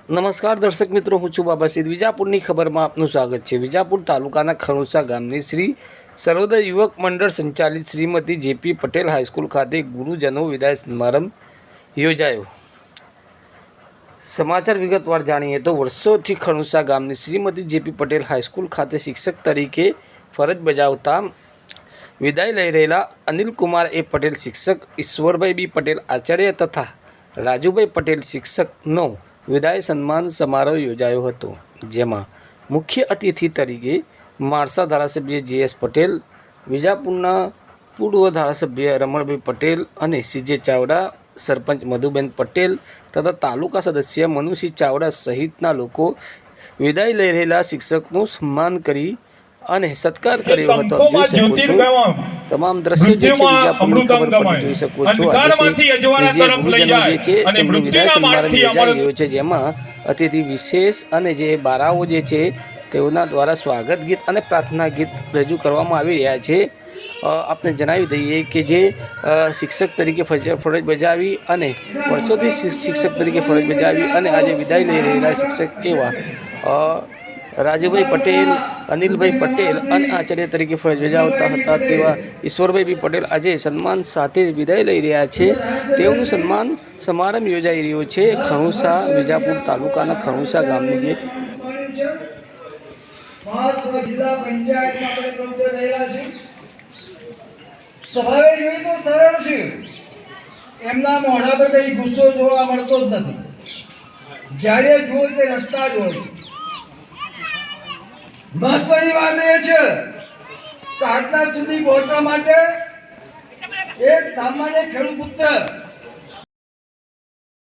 નમસ્કાર દર્શક મિત્રો, હું છું બાબા સિદ્ધ. વિજાપુરની ખબરમાં આપનું સ્વાગત છે. વિજાપુર તાલુકાના ખણોસા ગામની શ્રી સર્વોદય યુવક મંડળ સંચાલિત શ્રીમતી જેપી પટેલ હાઈસ્કૂલ ખાતે ગુરુજનો વિદાય સમારંભ યોજાયો. સમાચાર વિગતવાર જાણીએ તો વર્ષોથી ખણોસા ગામની શ્રીમતી જેપી પટેલ હાઈસ્કૂલ ખાતે શિક્ષક તરીકે ફરજ બજાવતા વિદાય લઈ રહેલા અનિલકુમાર એ પટેલ શિક્ષક, ઈશ્વરભાઈ બી પટેલ આચાર્ય તથા રાજુભાઈ પટેલ શિક્ષકનો વિદાય સન્માન સમારોહ યોજાયો હતો, જેમાં મુખ્ય અતિથિ તરીકે માણસા ધારાસભ્ય જે.એસ. પટેલ, વિજાપુરના પૂર્વ ધારાસભ્ય રમણભાઈ પટેલ અને સીજે ચાવડા, સરપંચ મધુબેન પટેલ તથા તાલુકા સદસ્ય મનુસિંહ ચાવડા સહિતના લોકો વિદાય લઈ રહેલા શિક્ષકનું સન્માન કરી અને સત્કાર કર્યો હતો. જોઈ શકો છો તમામ દ્રશ્યો જે છે વિજાપુરની ખબર પર જોઈ શકો છો. ગુરુજનો જે છે તેમનું વિદાય સમારંભ યોજાઈ રહ્યો છે, જેમાં અતિથિ વિશેષ અને જે બારાઓ જે છે તેઓના દ્વારા સ્વાગત ગીત અને પ્રાર્થના ગીત રજૂ કરવામાં આવી રહ્યા છે. આપને જણાવી દઈએ કે જે શિક્ષક તરીકે ફરજ બજાવી અને વર્ષોથી શિક્ષક તરીકે ફરજ બજાવી અને આજે વિદાય લઈ રહેલા શિક્ષક એવા રાજુભાઈ પટેલ, અનિલભાઈ પટેલ અને આચાર્ય તરીકે ફરજ બજાવતા હતા તેવા ઈશ્વરભાઈ બી પટેલ આજે સન્માન સાથે વિદાય લઈ રહ્યા છે. તેઓનું સન્માન સમારંભ યોજાઈ રહ્યો છે ખણોસા, વિજાપુર તાલુકાના ખણોસા ગામની જે સ્વભાવે જોઈએ તો સરળ છે, એમના મોઢા પર કઈ ગુસ્સો જોવા મળતો જ નથી. જ્યારે જુઓ તે રસ્તા જ હોય છે. મહત્વની વાત એ છે કે આટલા સુધી પહોંચવા માટે એક સામાન્ય ખેડૂત પુત્ર